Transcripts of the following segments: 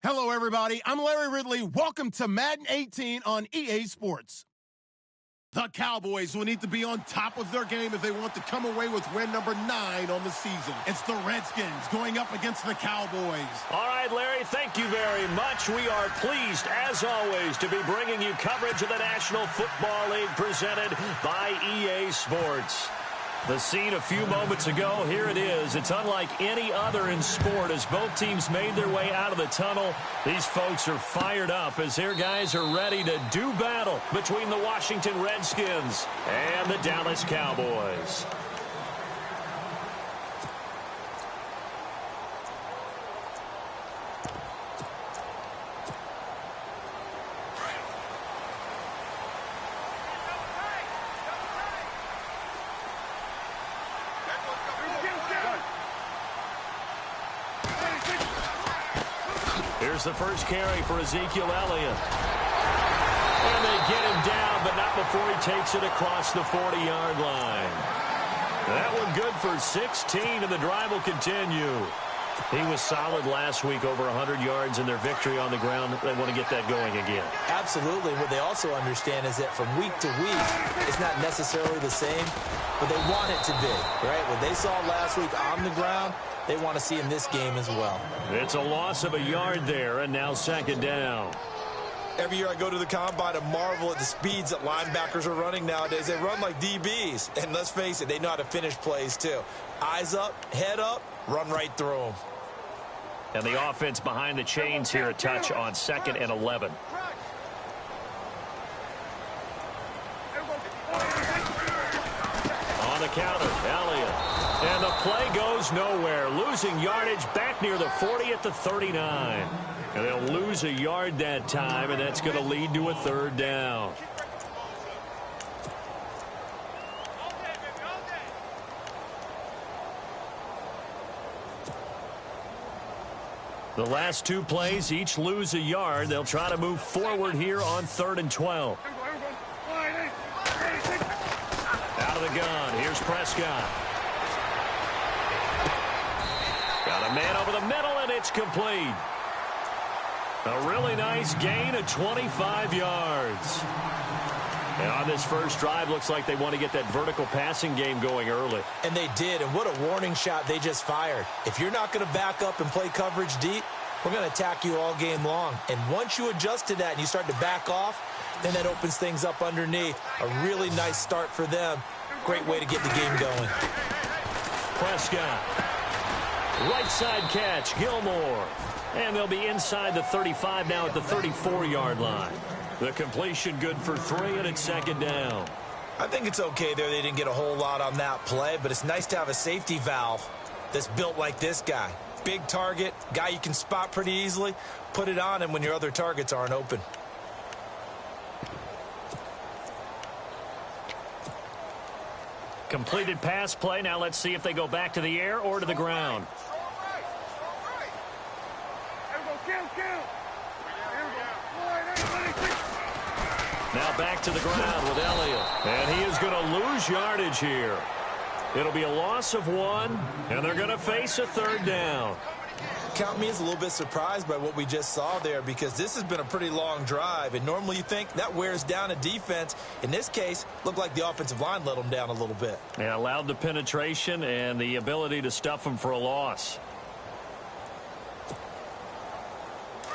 Hello, everybody. I'm Larry Ridley. Welcome to Madden 18 on EA Sports. The Cowboys will need to be on top of their game if they want to come away with win number 9 on the season. It's the Redskins going up against the Cowboys. All right, Larry, thank you very much. We are pleased, as always, to be bringing you coverage of the National Football League presented by EA Sports. The scene a few moments ago, here it is. It's unlike any other in sport as both teams made their way out of the tunnel. These folks are fired up as their guys are ready to do battle between the Washington Redskins and the Dallas Cowboys. Here's the first carry for Ezekiel Elliott. And they get him down, but not before he takes it across the 40-yard line. That one good for 16, and the drive will continue. He was solid last week, over 100 yards in their victory on the ground. They want to get that going again. Absolutely. What they also understand is that from week to week, it's not necessarily the same, but they want it to be, right? What they saw last week on the ground, they want to see in this game as well. It's a loss of a yard there, and now second down. Every year I go to the combine and marvel at the speeds that linebackers are running nowadays. They run like DBs, and let's face it, they know how to finish plays too. Eyes up, head up, run right through them. And the offense behind the chains here, a touch on 2nd and 11. On the counter, Elliott. And the play goes nowhere. Losing yardage back near the 40 at the 39. And they'll lose a yard that time, and that's going to lead to a third down. The last two plays each lose a yard. They'll try to move forward here on 3rd and 12. Out of the gun. Here's Prescott. Got a man over the middle, and it's complete. A really nice gain of 25 yards. And on this first drive, looks like they want to get that vertical passing game going early. And they did, and what a warning shot they just fired. If you're not going to back up and play coverage deep, we're going to attack you all game long. And once you adjust to that and you start to back off, then that opens things up underneath. A really nice start for them. Great way to get the game going. Prescott. Right side catch, Gilmore. And they'll be inside the 35 now at the 34-yard line. The completion good for 3, and it's second down. I think it's okay there. They didn't get a whole lot on that play, but it's nice to have a safety valve that's built like this guy. Big target, guy you can spot pretty easily. Put it on him when your other targets aren't open. Completed pass play. Now let's see if they go back to the air or to the ground. Now back to the ground with Elliott. And he is going to lose yardage here. It'll be a loss of 1, and they're going to face a third down. Count me as a little bit surprised by what we just saw there, because this has been a pretty long drive, and normally you think that wears down a defense. In this case, looked like the offensive line let them down a little bit. Yeah, allowed the penetration and the ability to stuff them for a loss.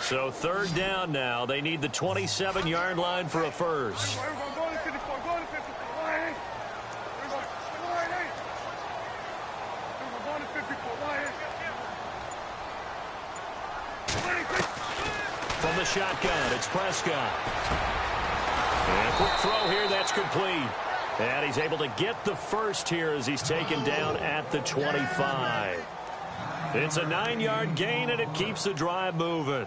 So third down now. They need the 27-yard line for a first. From the shotgun, it's Prescott. And a quick throw here, that's complete. And he's able to get the first here as he's taken down at the 25. It's a 9-yard gain, and it keeps the drive moving.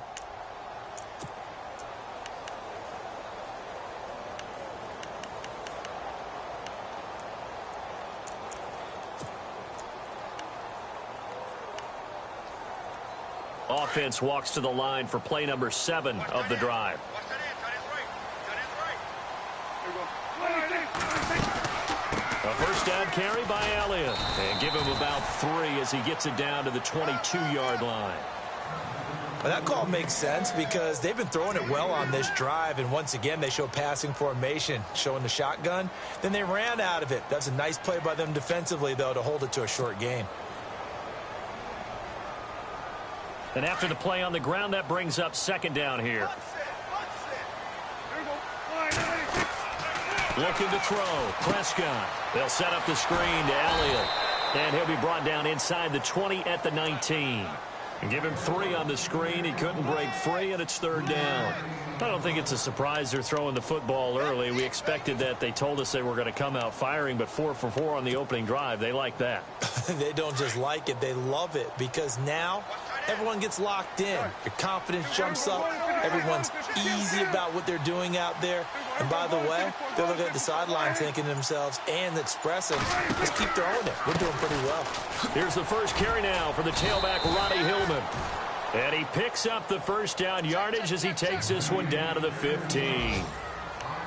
Offense walks to the line for play number 7 of the drive. A first down carry by Elliott. And give him about 3 as he gets it down to the 22-yard line. Well, that call makes sense because they've been throwing it well on this drive, and once again, they show passing formation, showing the shotgun. Then they ran out of it. That's a nice play by them defensively, though, to hold it to a short gain. And after the play on the ground, that brings up second down here. Looking to throw. Prescott. They'll set up the screen to Elliott. And he'll be brought down inside the 20 at the 19. And give him 3 on the screen. He couldn't break free, and it's third down. I don't think it's a surprise they're throwing the football early. We expected that. They told us they were going to come out firing, but 4 for 4 on the opening drive. They like that. They don't just like it. They love it because now everyone gets locked in. Your confidence jumps up. Everyone's easy about what they're doing out there. And by the way, they're looking at the sideline thinking to themselves and expressing, let's keep throwing it. We're doing pretty well. Here's the first carry now for the tailback, Ronnie Hillman. And he picks up the first down yardage as he takes this one down to the 15.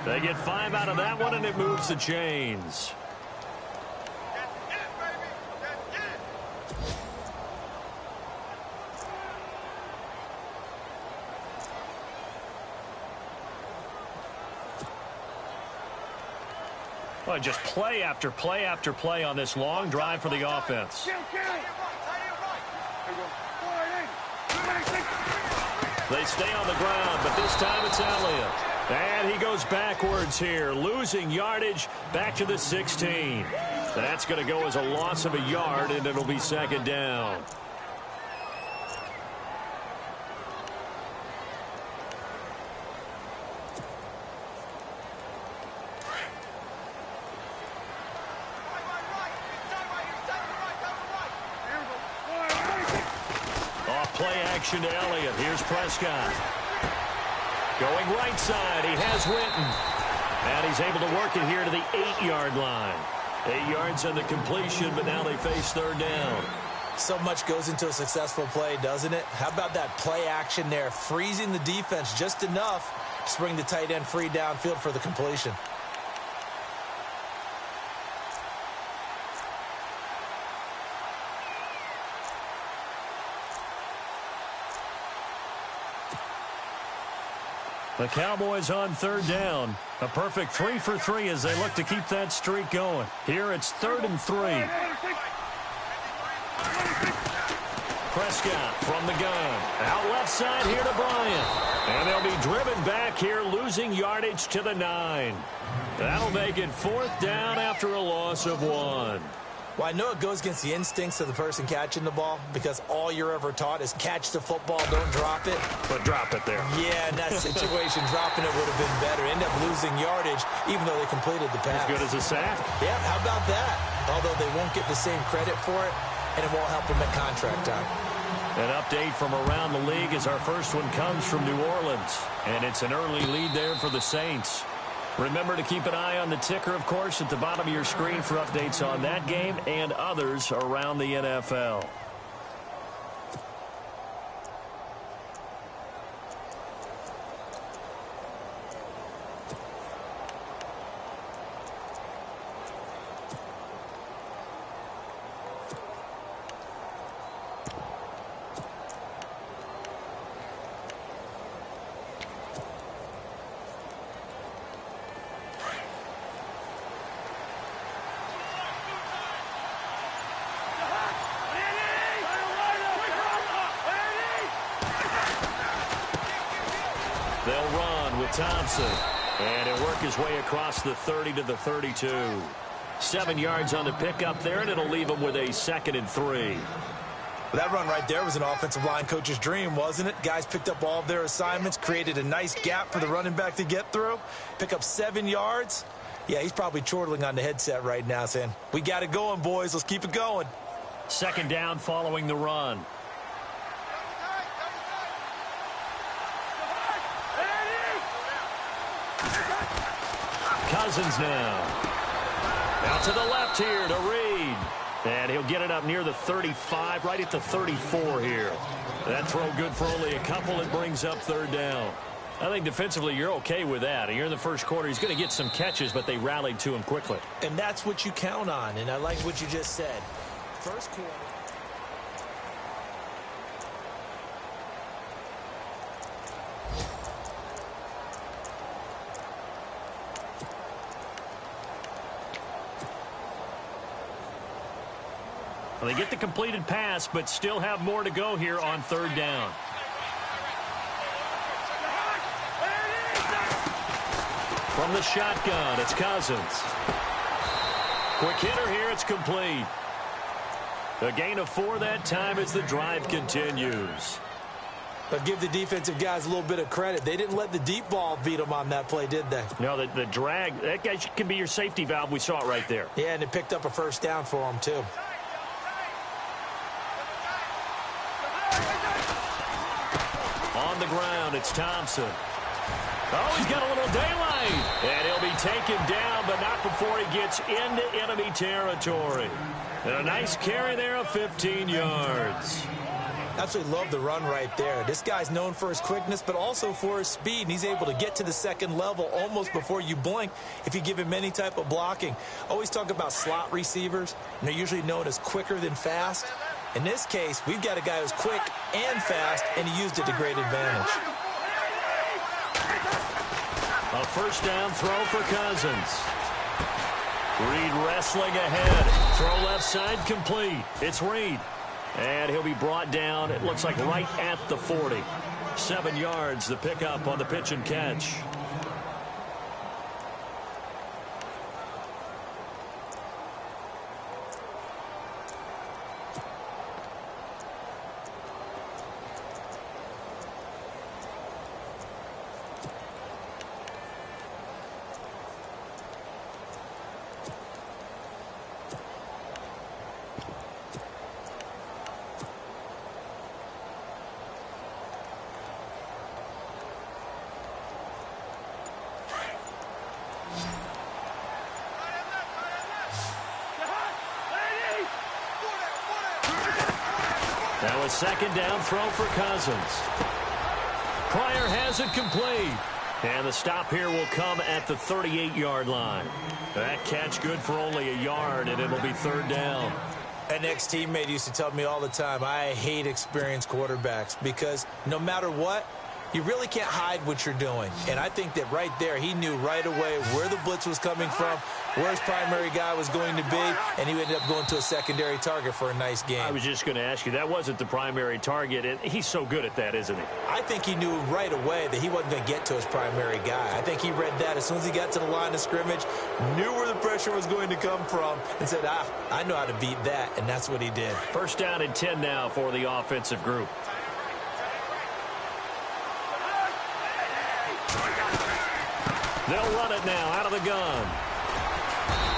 They get 5 out of that one, and it moves the chains. Well, just play after play after play on this long drive for the offense. They stay on the ground, but this time it's Elliott. And he goes backwards here, losing yardage back to the 16. That's going to go as a loss of a yard, and it'll be second down. Play action to Elliott. Here's Prescott. Going right side. He has Winton. And he's able to work it here to the 8-yard line. 8 yards on the completion, but now they face third down. So much goes into a successful play, doesn't it? How about that play action there? Freezing the defense just enough to bring the tight end free downfield for the completion. The Cowboys on third down. A perfect 3 for 3 as they look to keep that streak going. Here it's 3rd and 3. Prescott from the gun. Out left side here to Bryant. And they'll be driven back here, losing yardage to the 9. That'll make it 4th down after a loss of 1. Well, I know it goes against the instincts of the person catching the ball because all you're ever taught is catch the football, don't drop it. But drop it there. Yeah, in that situation, dropping it would have been better. End up losing yardage even though they completed the pass. As good as a sack. Yeah, how about that? Although they won't get the same credit for it, and it won't help them at contract time. An update from around the league as our first one comes from New Orleans. And it's an early lead there for the Saints. Remember to keep an eye on the ticker, of course, at the bottom of your screen for updates on that game and others around the NFL. They'll run with Thompson. And he'll work his way across the 30 to the 32. 7 yards on the pickup there, and it'll leave him with a 2nd and 3. That run right there was an offensive line coach's dream, wasn't it? Guys picked up all of their assignments, created a nice gap for the running back to get through, pick up 7 yards. Yeah, he's probably chortling on the headset right now saying, we got it going, boys. Let's keep it going. 2nd down following the run. Cousins now. Out to the left here to Reed. And he'll get it up near the 35, right at the 34 here. That throw good for only a couple. It brings up 3rd down. I think defensively you're okay with that. You're in the first quarter. He's going to get some catches, but they rallied to him quickly. And that's what you count on, and I like what you just said. First quarter. Well, they get the completed pass, but still have more to go here on third down. From the shotgun, it's Cousins. Quick hitter here, it's complete. A gain of 4 that time as the drive continues. But give the defensive guys a little bit of credit. They didn't let the deep ball beat them on that play, did they? No, the drag, that guy can be your safety valve. We saw it right there. Yeah, and it picked up a first down for them, too. On the ground, it's Thompson. Oh, he's got a little daylight. And he'll be taken down, but not before he gets into enemy territory. And a nice carry there of 15 yards. Absolutely love the run right there. This guy's known for his quickness, but also for his speed. And he's able to get to the second level almost before you blink if you give him any type of blocking. Always talk about slot receivers, and they're usually known as quicker than fast. In this case, we've got a guy who's quick and fast, and he used it to great advantage. A first down throw for Cousins. Reed wrestling ahead. Throw left side complete. It's Reed. And he'll be brought down, it looks like right at the 40. 7 yards, the pickup on the pitch and catch. That was second down throw for Cousins. Pryor has it complete. And the stop here will come at the 38-yard line. That catch good for only a yard, and it'll be third down. An ex-teammate used to tell me all the time, I hate experienced quarterbacks because no matter what, you really can't hide what you're doing. And I think that right there, he knew right away where the blitz was coming from, where his primary guy was going to be, and he ended up going to a secondary target for a nice game. I was just going to ask you, that wasn't the primary target, and he's so good at that, isn't he? I think he knew right away that he wasn't going to get to his primary guy. I think he read that as soon as he got to the line of scrimmage, knew where the pressure was going to come from, and said, I know how to beat that, and that's what he did. First down and 10 now for the offensive group. They'll run it now out of the gun.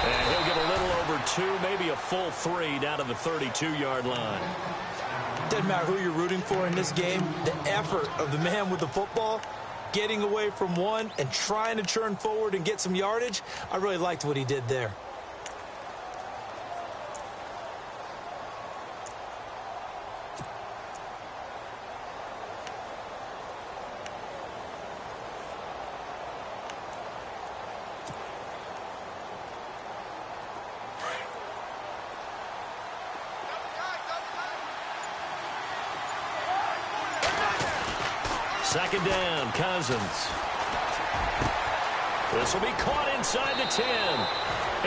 And he'll get a little over 2, maybe a full 3 down to the 32-yard line. Doesn't matter who you're rooting for in this game. The effort of the man with the football, getting away from one and trying to churn forward and get some yardage, I really liked what he did there. Second down, Cousins. This will be caught inside the 10.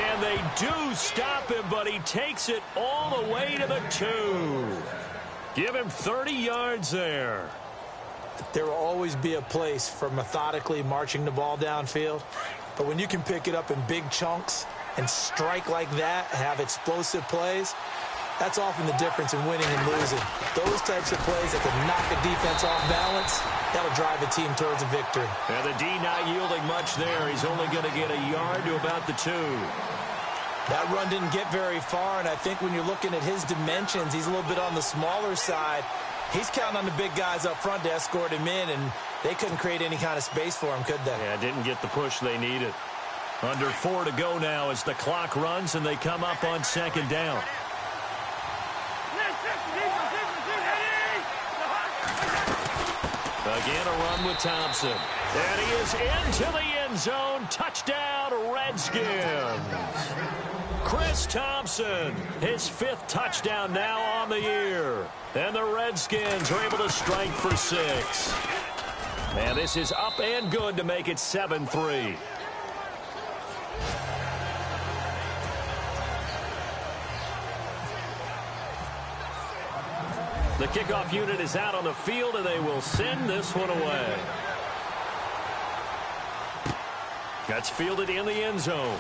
And they do stop him, but he takes it all the way to the 2. Give him 30 yards there. There will always be a place for methodically marching the ball downfield. But when you can pick it up in big chunks and strike like that, have explosive plays, that's often the difference in winning and losing. Those types of plays that can knock a defense off balance, that'll drive a team towards a victory. And the D not yielding much there. He's only going to get a yard to about the 2. That run didn't get very far, and I think when you're looking at his dimensions, he's a little bit on the smaller side. He's counting on the big guys up front to escort him in, and they couldn't create any kind of space for him, could they? Yeah, didn't get the push they needed. Under 4 to go now as the clock runs, and they come up on second down. Again, a run with Thompson. And he is into the end zone. Touchdown, Redskins. Chris Thompson, his 5th touchdown now on the year. And the Redskins are able to strike for 6. And this is up and good to make it 7-3. The kickoff unit is out on the field, and they will send this one away. That's fielded in the end zone.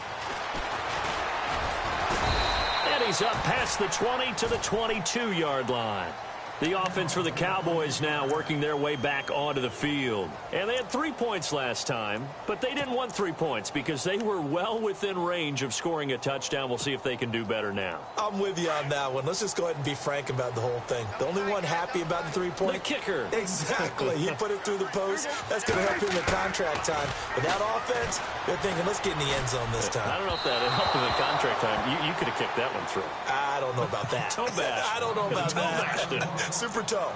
And he's up past the 20 to the 22-yard line. The offense for the Cowboys now working their way back onto the field. And they had 3 points last time, but they didn't want 3 points because they were well within range of scoring a touchdown. We'll see if they can do better now. I'm with you on that one. Let's just go ahead and be frank about the whole thing. The only one happy about the 3-point. The kicker. Exactly. He put it through the post. That's going to help him in contract time. But that offense, they're thinking, let's get in the end zone this time. I don't know if that helped him in contract time. You could have kicked that one through. I don't know about that. Toe bash. I don't know about Toe bashed it. that. Super toe.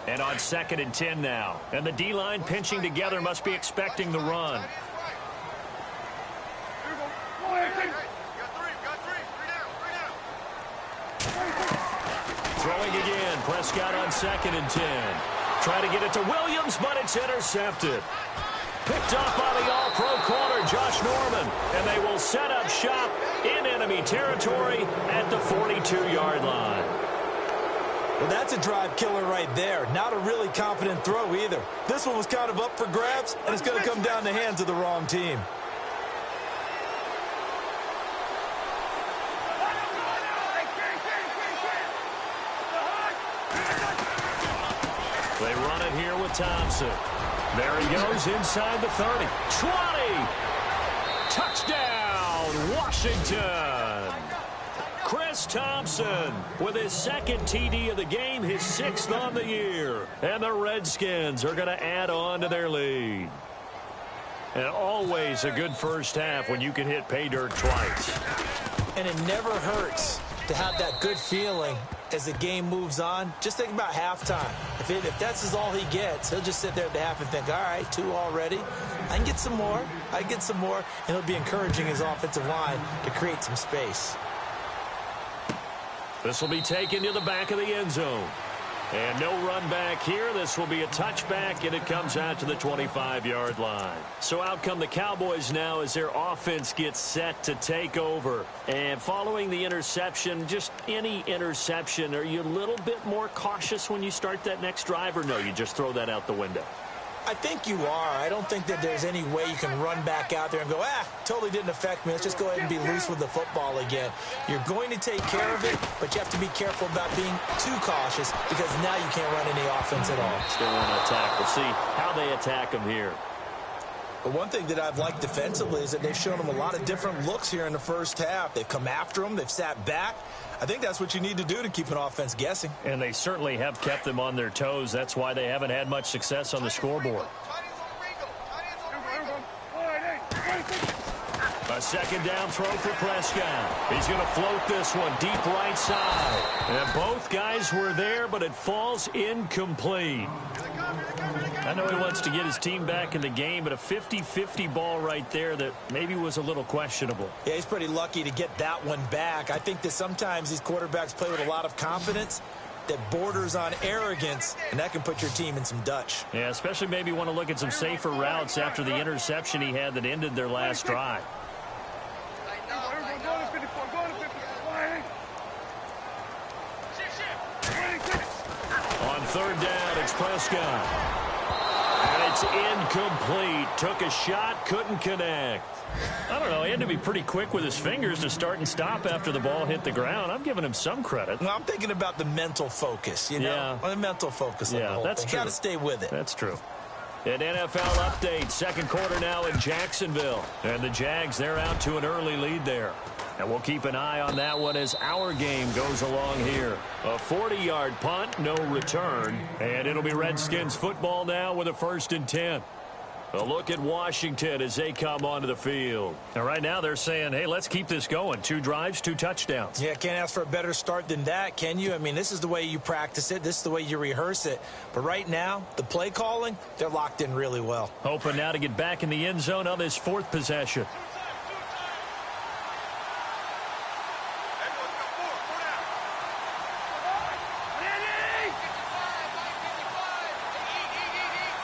And on 2nd and 10 now. And the D-line pinching together must be expecting the run. Throwing again. Prescott on 2nd and 10. Try to get it to Williams, but it's intercepted. Picked off by the all-pro corner, Josh Norman. And they will set up shop in enemy territory at the 42-yard line. Well, that's a drive killer right there. Not a really confident throw either. This one was kind of up for grabs, and it's going to come down the hands of the wrong team. They run it here with Thompson. There he goes inside the 30. 20. Touchdown, Washington. Chris Thompson with his 2nd TD of the game, his 6th on the year. And the Redskins are going to add on to their lead. And always a good first half when you can hit pay dirt twice. And it never hurts to have that good feeling as the game moves on. Just think about halftime. If that's all he gets, he'll just sit there at the half and think, all right, 2 already. I can get some more. I can get some more. And he'll be encouraging his offensive line to create some space. This will be taken to the back of the end zone. And no run back here. This will be a touchback, and it comes out to the 25-yard line. So out come the Cowboys now as their offense gets set to take over. And following the interception, just any interception, are you a little bit more cautious when you start that next drive, or no, you just throw that out the window? I think you are. I don't think that there's any way you can run back out there and go, totally didn't affect me. Let's just go ahead and be loose with the football again. You're going to take care of it, but you have to be careful about being too cautious because now you can't run any offense at all. Still on an attack. We'll see how they attack them here. But one thing that I've liked defensively is that they've shown them a lot of different looks here in the first half. They've come after them. They've sat back. I think that's what you need to do to keep an offense guessing. And they certainly have kept them on their toes. That's why they haven't had much success on the scoreboard. A second down throw for Prescott. He's going to float this one deep right side. And both guys were there, but it falls incomplete. I know he wants to get his team back in the game, but a 50-50 ball right there that maybe was a little questionable. Yeah, he's pretty lucky to get that one back. I think that sometimes these quarterbacks play with a lot of confidence that borders on arrogance, and that can put your team in some Dutch. Yeah, especially maybe want to look at some safer routes after the interception he had that ended their last drive. On 3rd down, it's Prescott. And it's incomplete. Took a shot, couldn't connect. I don't know. He had to be pretty quick with his fingers to start and stop after the ball hit the ground. I'm giving him some credit. Well, I'm thinking about the mental focus, you know? Yeah. The mental focus on the whole thing. Got to stay with it. That's true. An NFL update. 2nd quarter now in Jacksonville. And the Jags, they're out to an early lead there. And we'll keep an eye on that one as our game goes along here. A 40-yard punt, no return. And it'll be Redskins football now with a 1st and 10. A look at Washington as they come onto the field. And right now they're saying, hey, let's keep this going. 2 drives, 2 touchdowns. Yeah, can't ask for a better start than that, can you? I mean, this is the way you practice it. This is the way you rehearse it. But right now, the play calling, they're locked in really well. Hoping now to get back in the end zone on this 4th possession.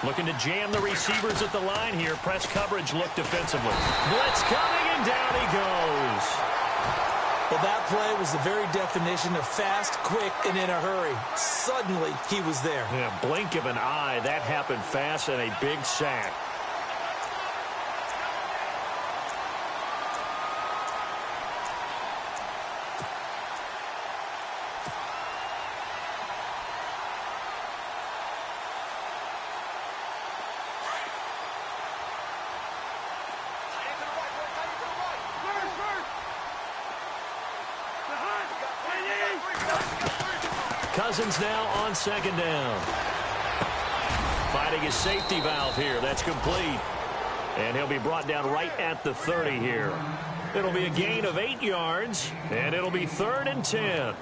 Looking to jam the receivers at the line here. Press coverage look defensively. Blitz coming, and down he goes. Well, that play was the very definition of fast, quick, and in a hurry. Suddenly, he was there. Yeah, blink of an eye. That happened fast, and a big sack. Cousins now on second down. Fighting his safety valve here. That's complete. And he'll be brought down right at the 30 here. It'll be a gain of 8 yards, and it'll be 3rd and 10.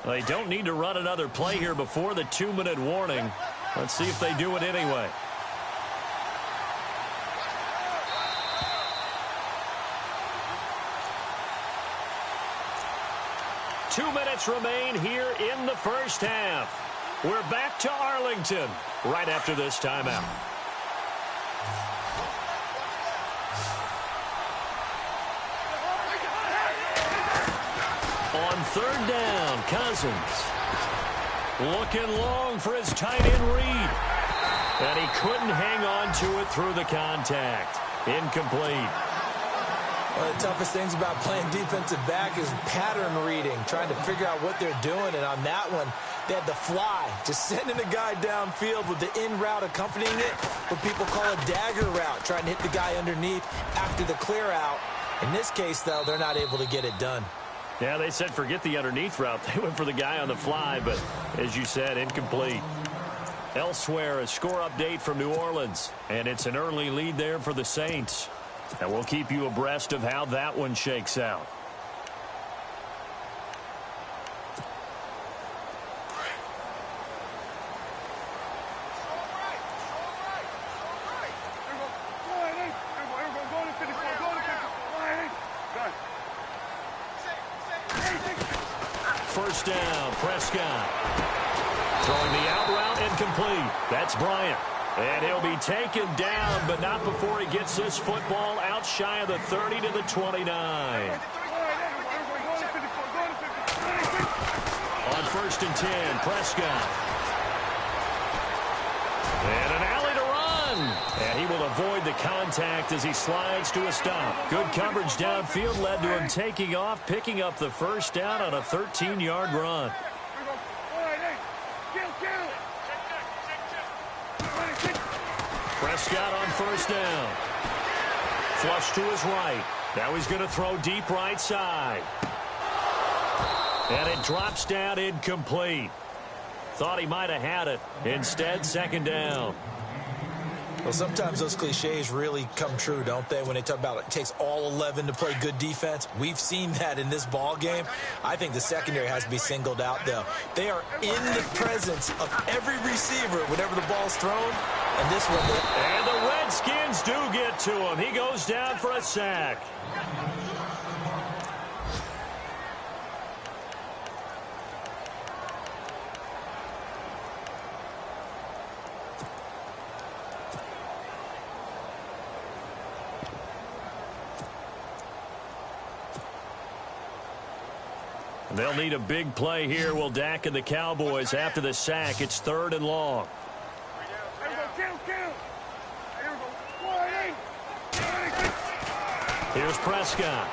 They don't need to run another play here before the 2-minute warning. Let's see if they do it anyway. Two minutes remain here in the first half. We're back to Arlington right after this timeout. On 3rd down, Cousins. Looking long for his tight end read. And he couldn't hang on to it through the contact. Incomplete. One of the toughest things about playing defensive back is pattern reading, trying to figure out what they're doing. And on that one, they had the fly, just sending the guy downfield with the in route accompanying it, what people call a dagger route, trying to hit the guy underneath after the clear out. In this case, though, they're not able to get it done. Yeah, they said forget the underneath route. They went for the guy on the fly, but as you said, incomplete. Elsewhere, a score update from New Orleans, and it's an early lead there for the Saints. And we'll keep you abreast of how that one shakes out. First down, Prescott. Throwing the out route incomplete. That's Bryant. And he'll be taken down, but not before he gets this football out shy of the 30 to the 29. On 1st and 10, Prescott. And an alley to run. And he will avoid the contact as he slides to a stop. Good coverage downfield led to him taking off, picking up the first down on a 13-yard run. Prescott on 1st down. Flush to his right. Now he's going to throw deep right side. And it drops down incomplete. Thought he might have had it. Instead, 2nd down. Well, sometimes those cliches really come true, don't they? When they talk about it takes all 11 to play good defense. We've seen that in this ball game. I think the secondary has to be singled out, though. They are in the presence of every receiver whenever the ball's thrown. And this one, and the Redskins do get to him. He goes down for a sack. They'll need a big play here. Will Dak and the Cowboys after the sack. It's 3rd and long. Here's Prescott.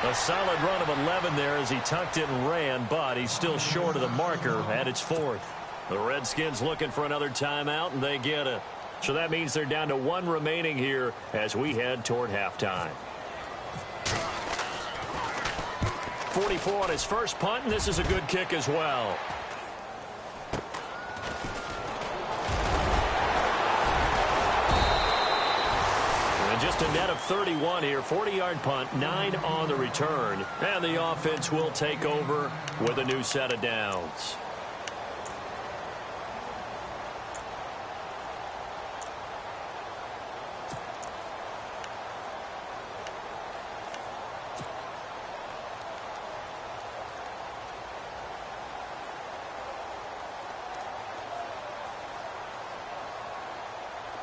A solid run of 11 there as he tucked it and ran, but he's still short of the marker, and it's 4th. The Redskins looking for another timeout, and they get it. So that means they're down to 1 remaining here as we head toward halftime. 44 on his first punt, and this is a good kick as well. And just a net of 31 here, 40-yard punt, 9 on the return. And the offense will take over with a new set of downs.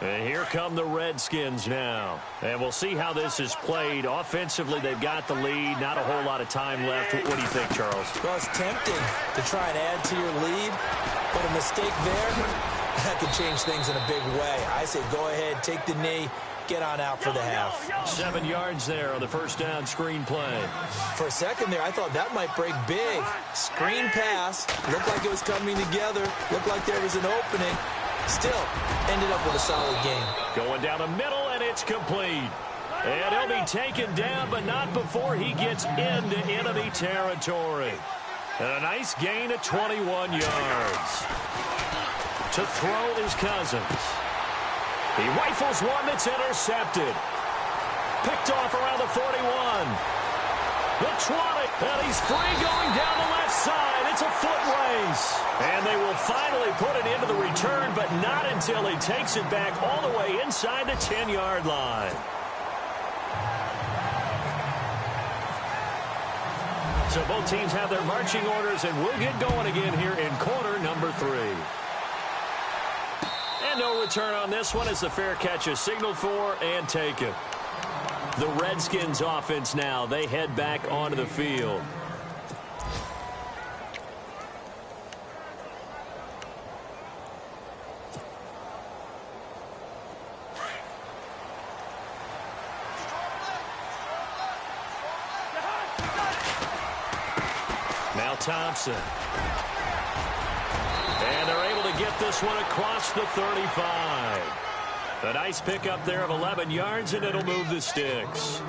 And here come the Redskins now. And we'll see how this is played. Offensively, they've got the lead. Not a whole lot of time left. What do you think, Charles? Well, it's tempting to try and add to your lead, but a mistake there, that could change things in a big way. I say go ahead, take the knee, get on out for the half. 7 yards there on the first down screen play. For a second there, I thought that might break big. Screen pass, looked like it was coming together, looked like there was an opening. Still, ended up with a solid game. Going down the middle, and it's complete. And he'll be taken down, but not before he gets into enemy territory. And a nice gain of 21 yards. To throw is Cousins. He rifles one that's intercepted. Picked off around the 41. The 20, and he's free going down the left side. It's a foot race. And they will finally put it into the return, but not until he takes it back all the way inside the 10-yard line. So both teams have their marching orders, and we'll get going again here in quarter number 3. And no return on this one as the fair catch is signaled for and taken. The Redskins offense now, they head back onto the field. Now Thompson. And they're able to get this one across the 35. A nice pickup there of 11 yards, and it'll move the sticks.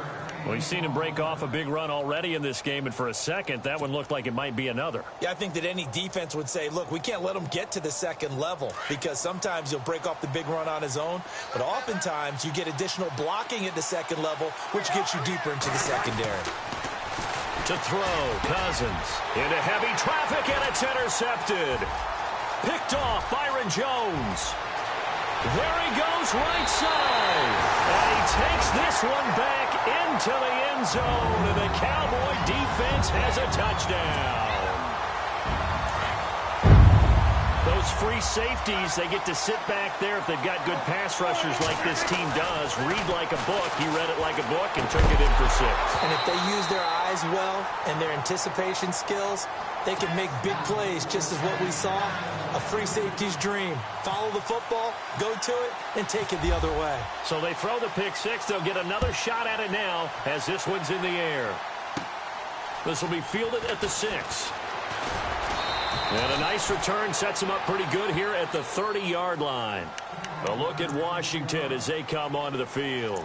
We've seen him break off a big run already in this game, and for a second, that one looked like it might be another. Yeah, I think that any defense would say, look, we can't let him get to the second level, because sometimes he'll break off the big run on his own, but oftentimes you get additional blocking at the second level, which gets you deeper into the secondary. To throw, Cousins into heavy traffic, and it's intercepted. Picked off, Byron Jones. There he goes, right side. And he takes this one back into the end zone, and the Cowboy defense has a touchdown. Those free safeties, they get to sit back there if they've got good pass rushers like this team does. Read like a book. He read it like a book and took it in for 6. And if they use their eyes well and their anticipation skills, they can make big plays, just as what we saw. A free safety's dream. Follow the football, go to it, and take it the other way. So they throw the pick 6. They'll get another shot at it now as this one's in the air. This will be fielded at the 6. And a nice return sets them up pretty good here at the 30-yard line. A look at Washington as they come onto the field.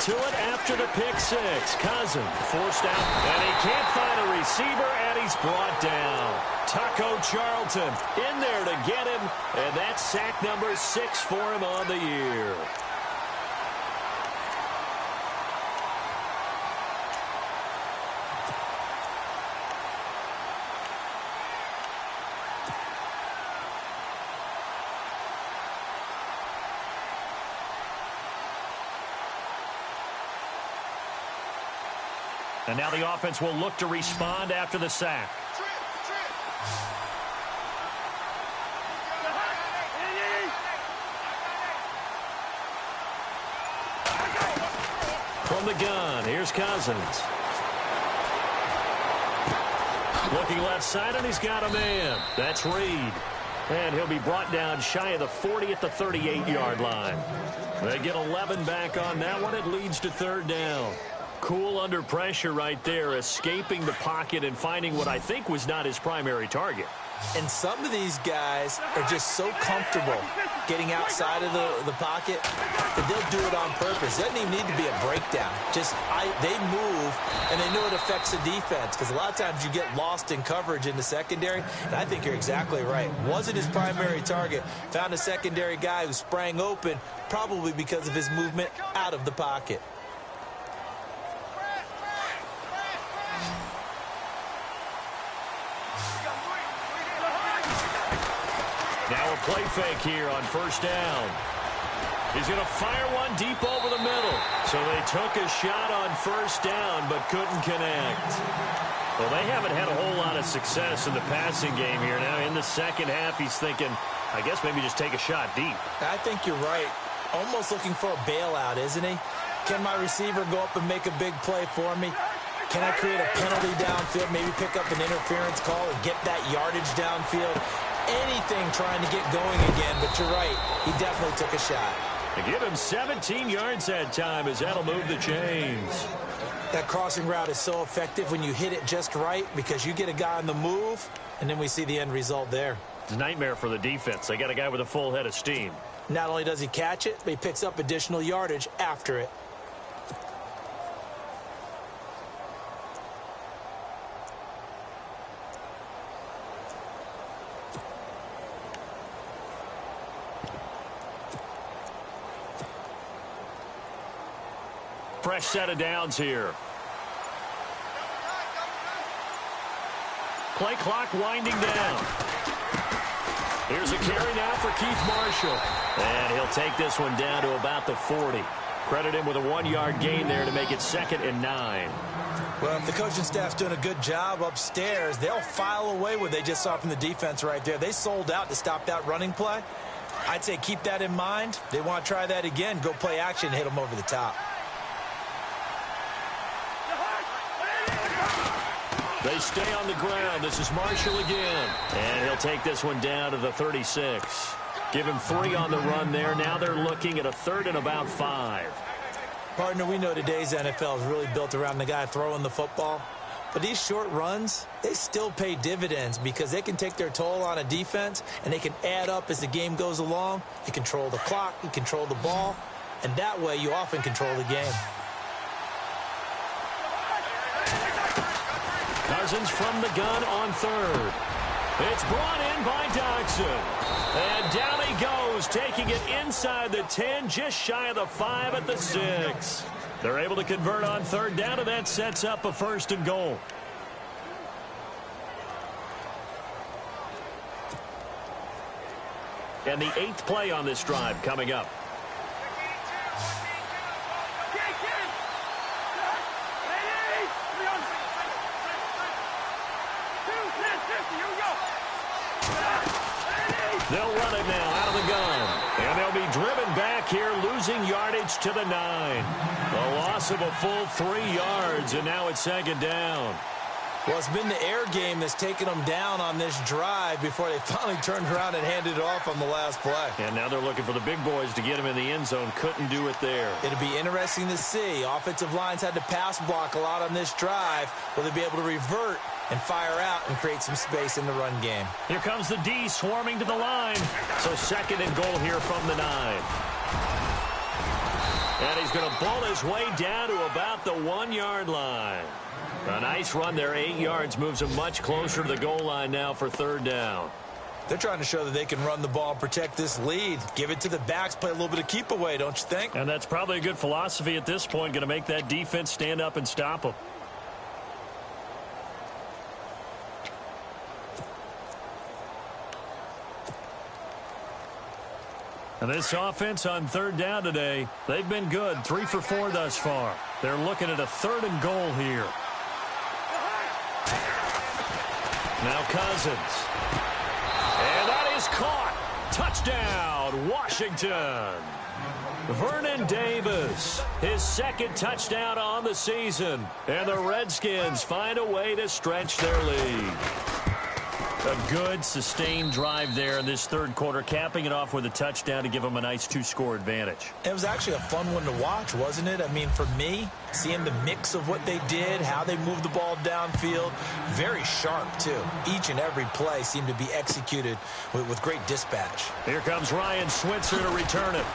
To it after the pick 6. Cousins forced out, and he can't find a receiver, and he's brought down. Taco Charlton in there to get him, and that's sack number 6 for him on the year. And now the offense will look to respond after the sack. From the gun, here's Cousins. Looking left side, and he's got a man. That's Reed. And he'll be brought down shy of the 40 at the 38-yard line. They get 11 back on that one. It leads to 3rd down. Cool under pressure right there, escaping the pocket and finding what I think was not his primary target. And some of these guys are just so comfortable getting outside of the pocket that they'll do it on purpose. It doesn't even need to be a breakdown. They move, and they know it affects the defense, because a lot of times you get lost in coverage in the secondary, and I think you're exactly right. Wasn't his primary target. Found a secondary guy who sprang open, probably because of his movement out of the pocket. play fake here on first down. He's going to fire one deep over the middle. So they took a shot on first down but couldn't connect. Well, they haven't had a whole lot of success in the passing game here. Now in the second half, he's thinking, I guess maybe just take a shot deep. I think you're right. Almost looking for a bailout, isn't he? Can my receiver go up and make a big play for me? Can I create a penalty downfield, maybe pick up an interference call and get that yardage downfield? Anything trying to get going again, but you're right. He definitely took a shot. They give him 17 yards that time as that'll move the chains. That crossing route is so effective when you hit it just right because you get a guy on the move, and then we see the end result there. It's a nightmare for the defense. They got a guy with a full head of steam. Not only does he catch it, but he picks up additional yardage after it. Fresh set of downs here. Play clock winding down. Here's a carry now for Keith Marshall. And he'll take this one down to about the 40. Credit him with a 1-yard gain there to make it 2nd and 9. Well, if the coaching staff's doing a good job upstairs, they'll file away what they just saw from the defense right there. They sold out to stop that running play. I'd say keep that in mind. They want to try that again. Go play action and hit them over the top. They stay on the ground. This is Marshall again. And he'll take this one down to the 36. Give him 3 on the run there. Now they're looking at a 3rd and about 5. Partner, we know today's NFL is really built around the guy throwing the football. But these short runs, they still pay dividends because they can take their toll on a defense and they can add up as the game goes along. You control the clock, you control the ball, and that way you often control the game. Cousins from the gun on 3rd. It's brought in by Dodson. And down he goes, taking it inside the 10, just shy of the 5 at the 6. They're able to convert on 3rd down, and that sets up a 1st and goal. And the 8th play on this drive coming up. They'll run it now out of the gun. And they'll be driven back here, losing yardage to the 9. A loss of a full 3 yards, and now it's 2nd down. Well, it's been the air game that's taken them down on this drive before they finally turned around and handed it off on the last play. And now they're looking for the big boys to get him in the end zone. Couldn't do it there. It'll be interesting to see. Offensive lines had to pass block a lot on this drive. Will they be able to revert and fire out and create some space in the run game? Here comes the D swarming to the line. So 2nd and goal here from the 9. And he's going to ball his way down to about the 1-yard line. A nice run there, 8 yards, moves him much closer to the goal line now for 3rd down. They're trying to show that they can run the ball and protect this lead. Give it to the backs, play a little bit of keep away, don't you think? And that's probably a good philosophy at this point, going to make that defense stand up and stop them. And this offense on 3rd down today, they've been good. 3 for 4 thus far. They're looking at a 3rd and goal here. Now Cousins. And that is caught. Touchdown, Washington. Vernon Davis, his 2nd touchdown on the season. And the Redskins find a way to stretch their lead. A good, sustained drive there in this 3rd quarter, capping it off with a touchdown to give them a nice 2-score advantage. It was actually a fun one to watch, wasn't it? I mean, for me, seeing the mix of what they did, how they moved the ball downfield, very sharp, too. Each and every play seemed to be executed with great dispatch. Here comes Ryan Switzer to return it.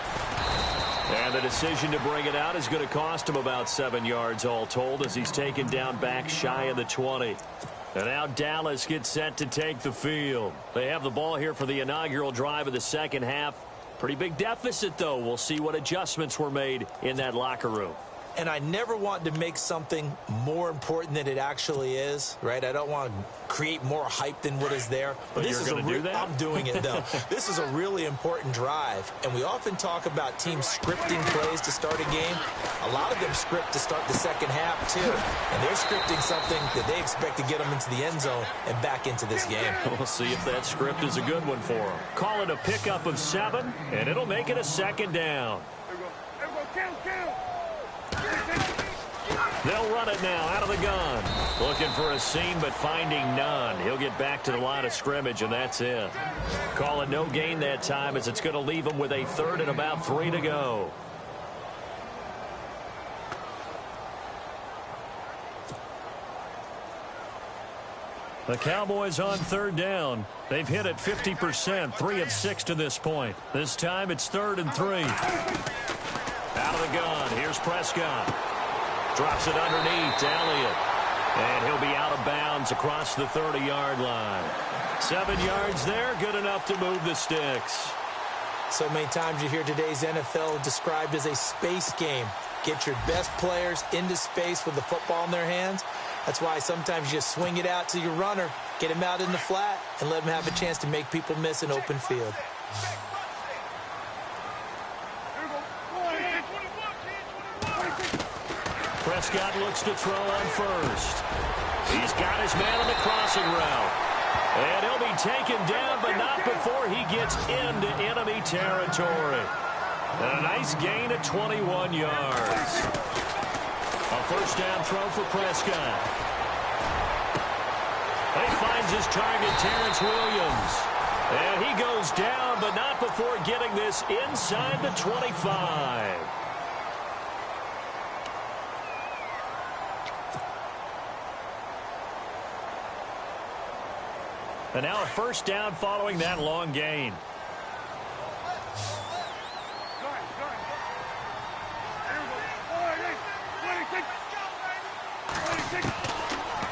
And the decision to bring it out is going to cost him about 7 yards all told as he's taken down back shy of the 20. And now Dallas gets set to take the field. They have the ball here for the inaugural drive of the 2nd half. Pretty big deficit, though. We'll see what adjustments were made in that locker room. And I never want to make something more important than it actually is, right? I don't want to create more hype than what is there. But this is I'm doing it, though. This is a really important drive. And we often talk about teams scripting plays to start a game. A lot of them script to start the second half, too. And they're scripting something that they expect to get them into the end zone and back into this game. We'll see if that script is a good one for them. Call it a pickup of 7, and it'll make it a second down. They'll run it now out of the gun. Looking for a seam, but finding none. He'll get back to the line of scrimmage, and that's it. Call it no gain that time, as it's going to leave him with a 3rd and about 3 to go. The Cowboys on 3rd down. They've hit it 50%, 3 of 6 to this point. This time it's 3rd and 3. Out of the gun, here's Prescott. Drops it underneath to Elliott. And he'll be out of bounds across the 30-yard line. 7 yards there, good enough to move the sticks. So many times you hear today's NFL described as a space game. Get your best players into space with the football in their hands. That's why sometimes you just swing it out to your runner, get him out in the flat, and let him have a chance to make people miss an open field. Prescott looks to throw on first. He's got his man on the crossing route. And he'll be taken down, but not before he gets into enemy territory. And a nice gain of 21 yards. A first down throw for Prescott. He finds his target, Terrence Williams. And he goes down, but not before getting this inside the 25. And now a first down following that long gain.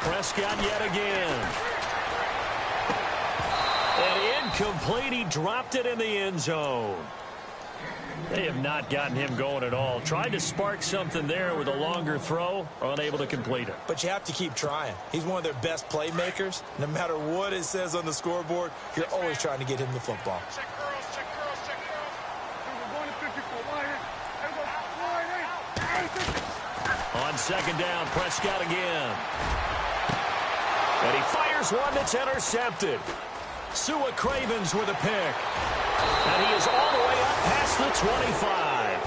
Prescott yet again. And incomplete. He dropped it in the end zone. They have not gotten him going at all. Tried to spark something there with a longer throw, unable to complete it. But you have to keep trying. He's one of their best playmakers. No matter what it says on the scoreboard, you're always trying to get him the football. On second down, Prescott again. And he fires one that's intercepted. Sua Cravens with a pick. And he is all the way up past the 25.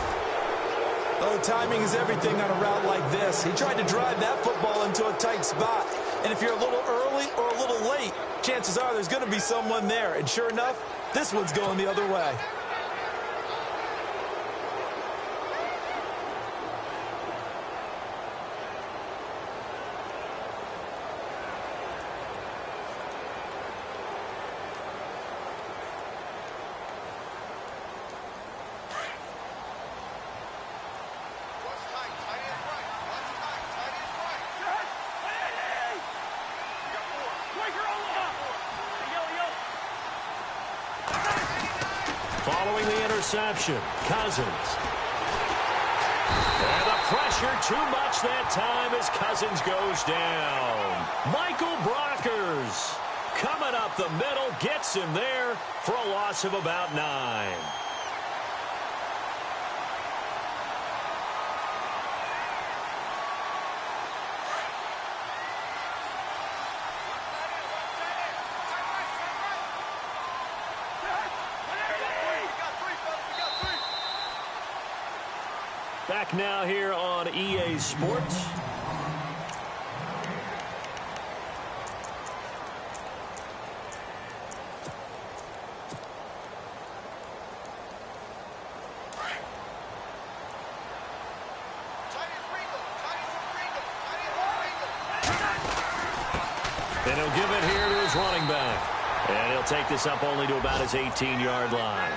Oh, timing is everything on a route like this. He tried to drive that football into a tight spot. And if you're a little early or a little late, chances are there's going to be someone there. And sure enough, this one's going the other way. Following the interception, Cousins. And the pressure too much that time as Cousins goes down. Michael Brockers coming up the middle, gets him there for a loss of about 9. Back now here on EA Sports. And he'll give it here to his running back. And he'll take this up only to about his 18-yard line.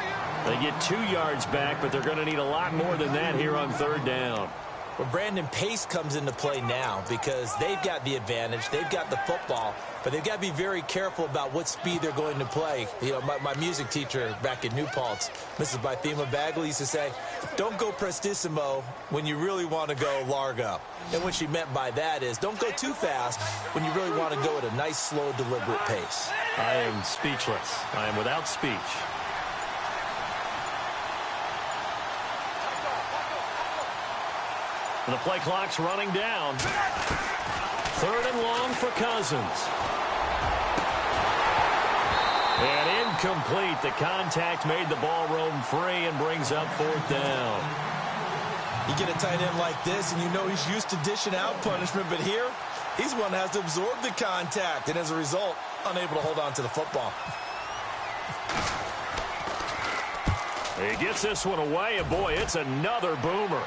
They get 2 yards back, but they're going to need a lot more than that here on third down. Well, Brandon, pace comes into play now because they've got the advantage. They've got the football, but they've got to be very careful about what speed they're going to play. You know, my music teacher back in New Paltz, Mrs. Bythema Bagley, used to say, don't go prestissimo when you really want to go largo. And what she meant by that is don't go too fast when you really want to go at a nice, slow, deliberate pace. I am speechless. I am without speech. The play clock's running down. 3rd and long for Cousins. And incomplete. The contact made the ball roam free and brings up 4th down. You get a tight end like this, and you know he's used to dishing out punishment, but here, he's one that has to absorb the contact, and as a result, unable to hold on to the football. He gets this one away, and boy, it's another boomer.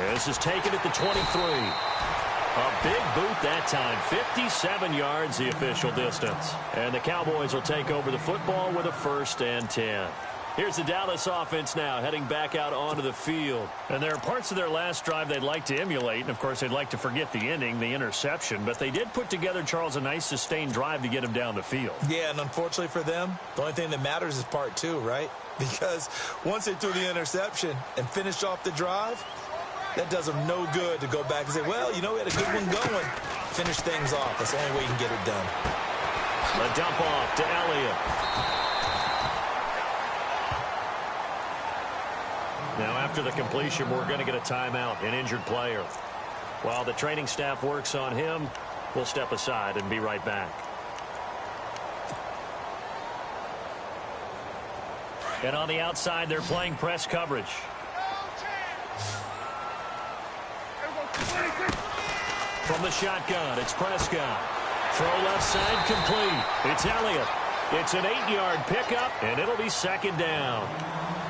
This is taken at the 23. A big boot that time. 57 yards the official distance. And the Cowboys will take over the football with a 1st and 10. Here's the Dallas offense now heading back out onto the field. And there are parts of their last drive they'd like to emulate. And, of course, they'd like to forget the ending, the interception. But they did put together, Charles, a nice sustained drive to get him down the field. Yeah, and unfortunately for them, the only thing that matters is part 2, right? Because once they threw the interception and finished off the drive, that does them no good to go back and say, well, you know, we had a good one going. Finish things off. That's the only way you can get it done. A dump off to Elliott. Now, after the completion, we're going to get a timeout, an injured player. While the training staff works on him, we'll step aside and be right back. And on the outside, they're playing press coverage. From the shotgun, it's Prescott. Throw left side complete. It's Elliott. It's an 8-yard pickup, and it'll be 2nd down.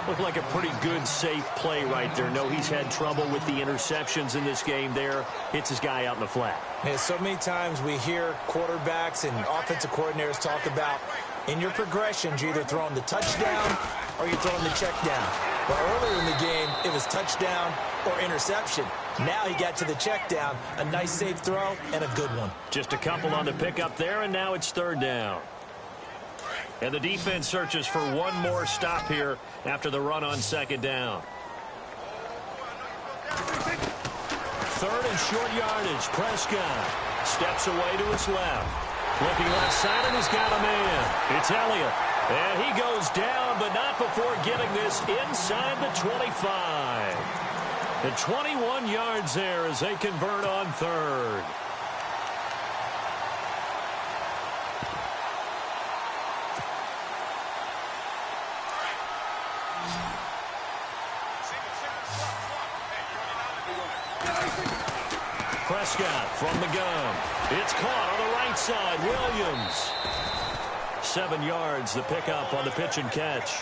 Looked like a pretty good, safe play right there. No, he's had trouble with the interceptions in this game there. Hits his guy out in the flat. Yeah, so many times we hear quarterbacks and offensive coordinators talk about in your progressions, you're either throwing the touchdown or you're throwing the check down. But earlier in the game, it was touchdown or interception. Now he got to the check down, a nice safe throw, and a good one. Just a couple on the pickup there, and now it's 3rd down. And the defense searches for one more stop here after the run on 2nd down. 3rd and short yardage. Prescott steps away to his left. Looking left side, and he's got a man. It's Elliott. And he goes down, but not before getting this inside the 25. And 21 yards there as they convert on 3rd. Prescott from the gun. It's caught on the right side. Williams. 7 yards, the pickup on the pitch and catch.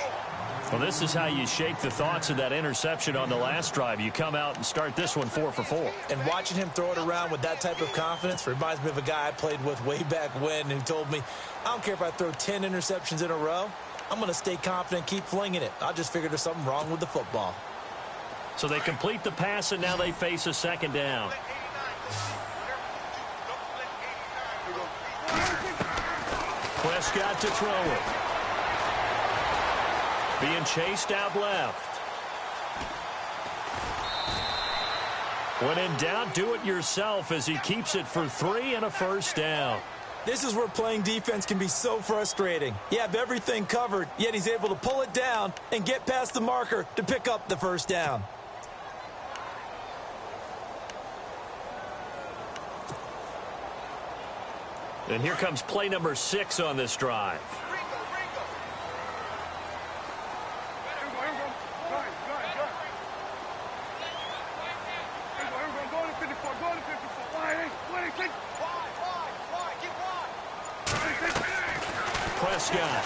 Well, this is how you shake the thoughts of that interception on the last drive. You come out and start this one 4 for 4. And watching him throw it around with that type of confidence reminds me of a guy I played with way back when who told me, I don't care if I throw 10 interceptions in a row. I'm going to stay confident, keep flinging it. I just figured there's something wrong with the football. So they complete the pass, and now they face a 2nd down. Prescott to throw it. Being chased out left. When in doubt, do it yourself as he keeps it for 3 and a 1st down. This is where playing defense can be so frustrating. You have everything covered, yet he's able to pull it down and get past the marker to pick up the 1st down. And here comes play number 6 on this drive. Prescott.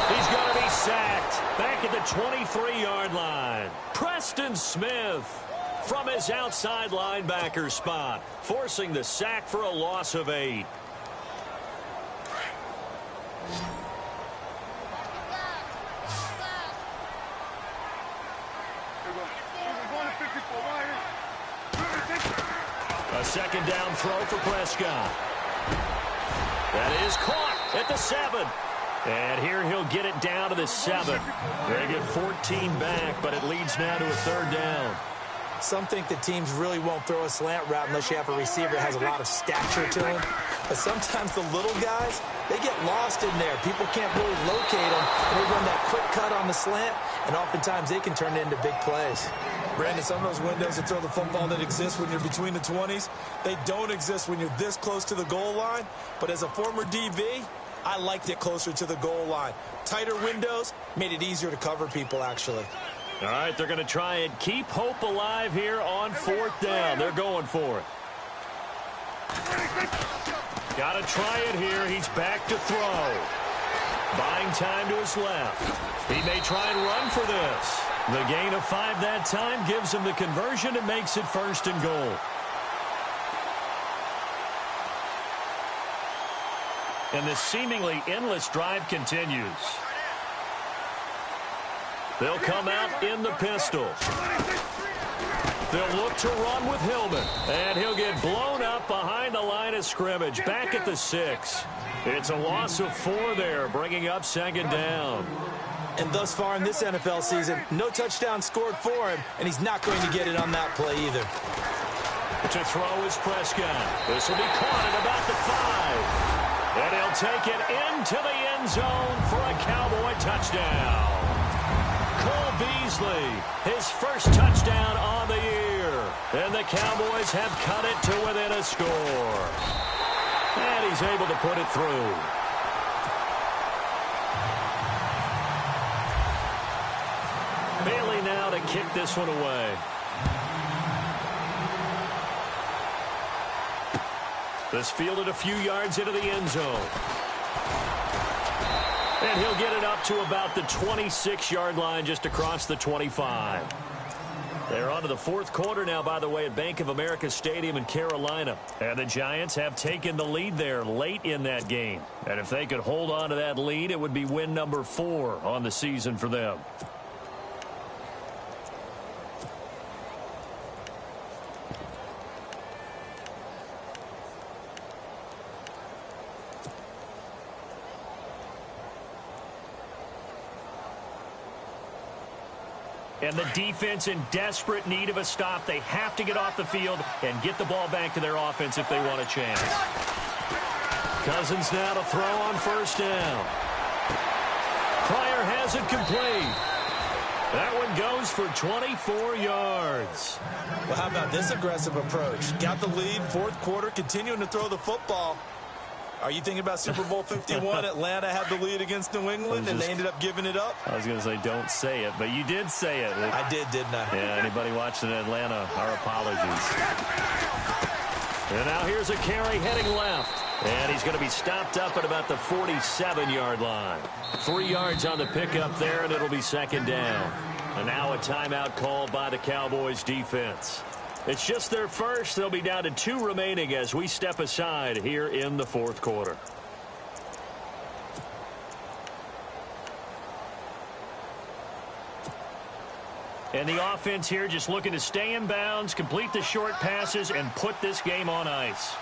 He's going to be sacked back at the 23-yard line. Preston Smith from his outside linebacker spot, forcing the sack for a loss of 8. second down throw for Prescott. That is caught at the 7. And here he'll get it down to the 7. They get 14 back, but it leads now to a third down. Some think that teams really won't throw a slant route unless you have a receiver that has a lot of stature to him. But sometimes the little guys, they get lost in there. People can't really locate them. And they run that quick cut on the slant, and oftentimes they can turn it into big plays. Brandon, some of those windows to throw the football that exist when you're between the 20s, they don't exist when you're this close to the goal line. But as a former DV, I liked it closer to the goal line. Tighter windows made it easier to cover people, actually. All right, they're going to try and keep hope alive here on 4th down. They're going for it. Got to try it here. He's back to throw. Buying time to his left. He may try and run for this. The gain of 5 that time gives him the conversion and makes it 1st and goal. And this seemingly endless drive continues. They'll come out in the pistol. They'll look to run with Hillman. And he'll get blown up behind the line of scrimmage. Back at the 6. It's a loss of 4 there, bringing up 2nd down. And thus far in this NFL season, no touchdown scored for him, and he's not going to get it on that play either. To throw is Prescott. This will be caught at about the 5. And he'll take it into the end zone for a Cowboy touchdown. Cole Beasley, his first touchdown on the year. And the Cowboys have cut it to within a score. And he's able to put it through. Bailey now to kick this one away. This fielded a few yards into the end zone. And he'll get it up to about the 26-yard line, just across the 25. They're on to the 4th quarter now, by the way, at Bank of America Stadium in Carolina. And the Giants have taken the lead there late in that game. And if they could hold on to that lead, it would be win number 4 on the season for them. And the defense in desperate need of a stop. They have to get off the field and get the ball back to their offense if they want a chance. Cousins now to throw on 1st down. Pryor has it complete. That one goes for 24 yards. Well, how about this aggressive approach? Got the lead, 4th quarter, continuing to throw the football. Are you thinking about Super Bowl 51? Atlanta had the lead against New England, and they ended up giving it up? I was going to say don't say it, but you did say it. I did, didn't I? Yeah, anybody watching Atlanta, our apologies. And now here's a carry heading left. And he's going to be stopped up at about the 47-yard line. 3 yards on the pickup there, and it'll be 2nd down. And now a timeout called by the Cowboys defense. It's just their first. They'll be down to 2 remaining as we step aside here in the 4th quarter. And the offense here just looking to stay in bounds, complete the short passes, and put this game on ice.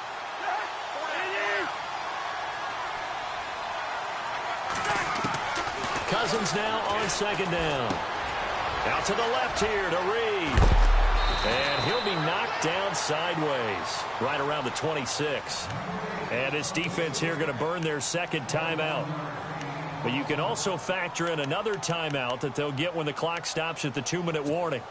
Cousins now on 2nd down. Out to the left here to Reed. And he'll be knocked down sideways right around the 26. And this defense here going to burn their 2nd timeout. But you can also factor in another timeout that they'll get when the clock stops at the 2-minute warning.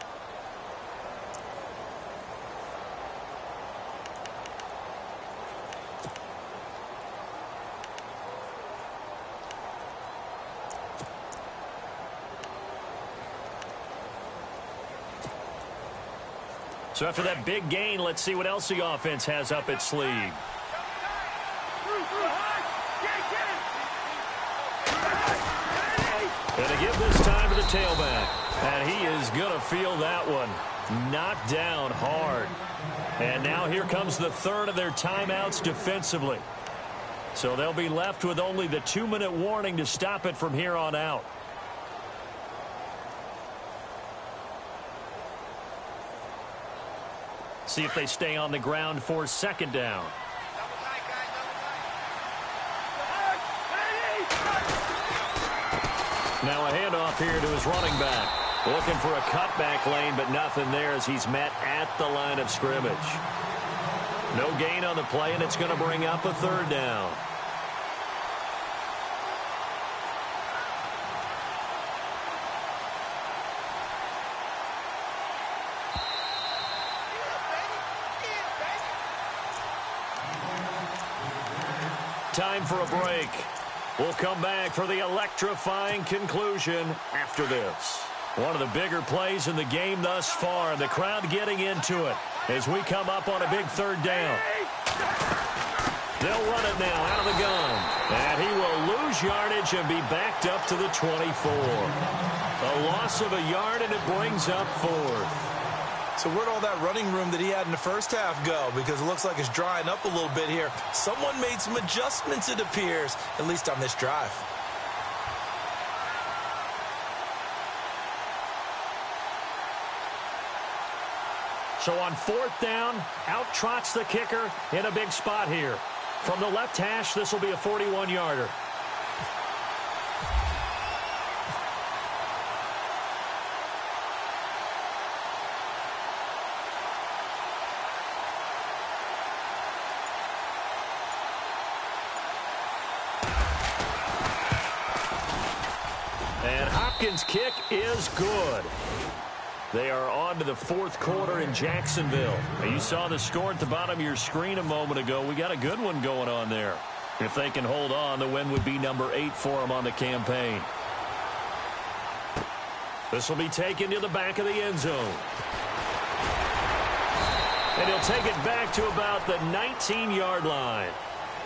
So after that big gain, let's see what else the offense has up its sleeve. And to give this time to the tailback. And he is going to feel that one. Knocked down hard. And now here comes the 3rd of their timeouts defensively. So they'll be left with only the 2-minute warning to stop it from here on out. See if they stay on the ground for second down. Now a handoff here to his running back. Looking for a cutback lane, but nothing there as he's met at the line of scrimmage. No gain on the play, and it's going to bring up a third down. Time for a break. We'll come back for the electrifying conclusion after this. One of the bigger plays in the game thus far. The crowd getting into it as we come up on a big third down. They'll run it now out of the gun. And he will lose yardage and be backed up to the 24. A loss of a yard, and it brings up fourth. So where'd all that running room that he had in the first half go? Because it looks like it's drying up a little bit here. Someone made some adjustments, it appears, at least on this drive. So on fourth down, out trots the kicker in a big spot here. From the left hash, this will be a 41-yarder. And Hopkins' kick is good. They are on to the fourth quarter in Jacksonville. You saw the score at the bottom of your screen a moment ago. We got a good one going on there. If they can hold on, the win would be number 8 for them on the campaign. This will be taken to the back of the end zone. And he'll take it back to about the 19-yard line.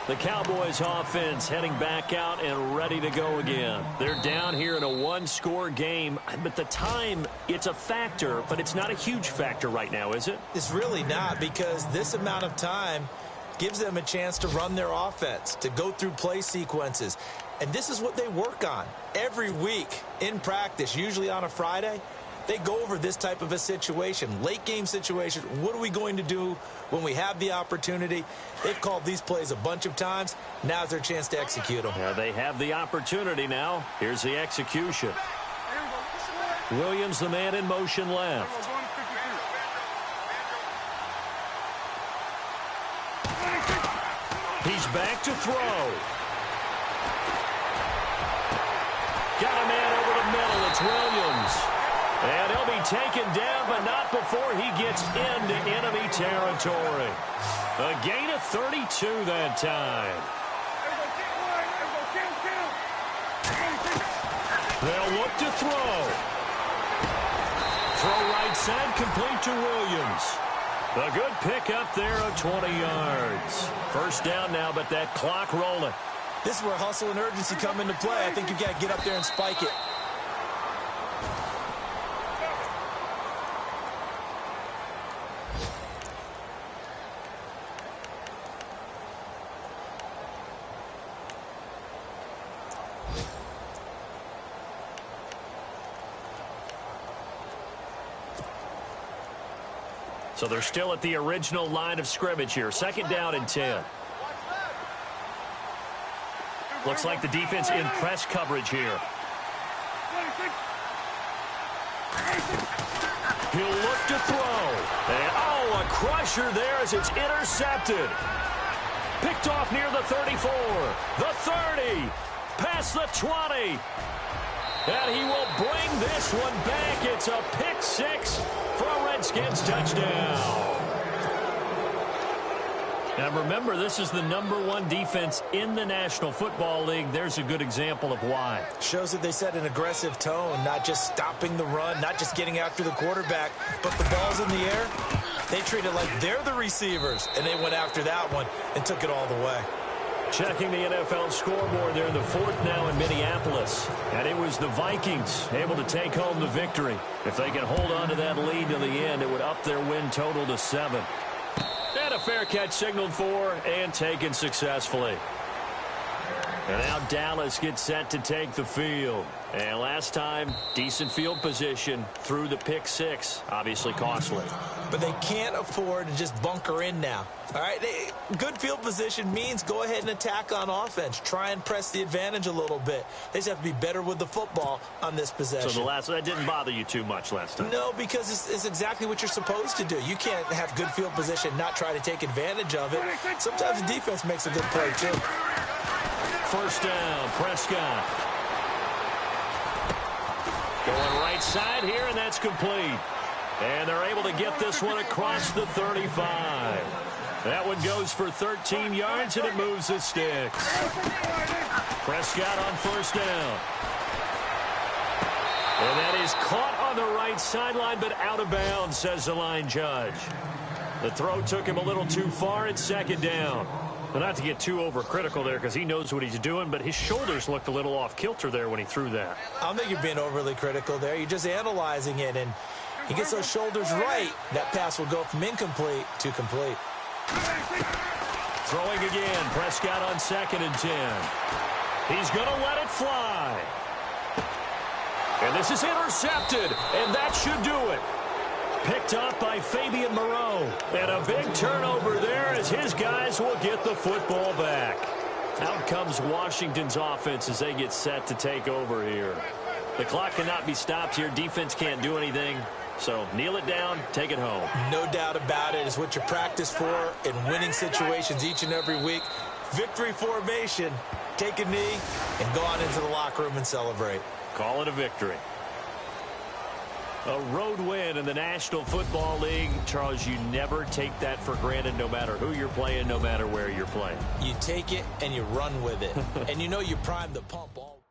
The Cowboys offense heading back out and ready to go again. They're down here in a one-score game. But the time, it's a factor, but it's not a huge factor right now, is it? It's really not, because this amount of time gives them a chance to run their offense, to go through play sequences. And this is what they work on every week in practice, usually on a Friday. They go over this type of a situation, late game situation. What are we going to do when we have the opportunity? They've called these plays a bunch of times. Now's their chance to execute them. Yeah, they have the opportunity now. Here's the execution. Williams, the man in motion left. He's back to throw. Got a man over the middle. It's Williams. And he'll be taken down, but not before he gets into enemy territory. A gain of 32 that time. They'll look to throw. Throw right side, complete to Williams. A good pickup there of 20 yards. First down now, but that clock rolling. This is where hustle and urgency come into play. I think you've got to get up there and spike it. So they're still at the original line of scrimmage here. Second down and 10. Looks like the defense in press coverage here. He'll look to throw. And, oh, a crusher there as it's intercepted. Picked off near the 34. The 30. Past the 20. And he will bring this one back. It's a pick six for a Redskins touchdown. Now remember, this is the #1 defense in the National Football League. There's a good example of why. Shows that they set an aggressive tone, not just stopping the run, not just getting after the quarterback, but the ball's in the air. They treat it like they're the receivers, and they went after that one and took it all the way. Checking the NFL scoreboard there in the fourth now in Minneapolis. And it was the Vikings able to take home the victory. If they can hold on to that lead to the end, it would up their win total to 7. And a fair catch signaled for and taken successfully. And now Dallas gets set to take the field. And last time, decent field position through the pick six. Obviously costly. But they can't afford to just bunker in now. All right, good field position means go ahead and attack on offense. Try and press the advantage a little bit. They just have to be better with the football on this possession. So that didn't bother you too much last time? No, because it's exactly what you're supposed to do. You can't have good field position, not try to take advantage of it. Sometimes the defense makes a good play, too. First down, Prescott. Going right side here, and that's complete. And they're able to get this one across the 35. That one goes for 13 yards, and it moves the sticks. Prescott on first down. And that is caught on the right sideline, but out of bounds, says the line judge. The throw took him a little too far at second down. But not to get too overcritical there because he knows what he's doing, but his shoulders looked a little off kilter there when he threw that. I don't think you're being overly critical there. You're just analyzing it, and he gets those shoulders right. That pass will go from incomplete to complete. Throwing again, Prescott on 2nd and 10. He's going to let it fly. And this is intercepted, and that should do it. Picked up by Fabian Moreau. And a big turnover there as his guys will get the football back. Out comes Washington's offense as they get set to take over here. The clock cannot be stopped here. Defense can't do anything. So kneel it down, take it home. No doubt about it. It's what you practice for in winning situations each and every week. Victory formation. Take a knee and go on into the locker room and celebrate. Call it a victory. A road win in the National Football League. Charles, you never take that for granted no matter who you're playing, no matter where you're playing. You take it and you run with it. And you know you prime the pump all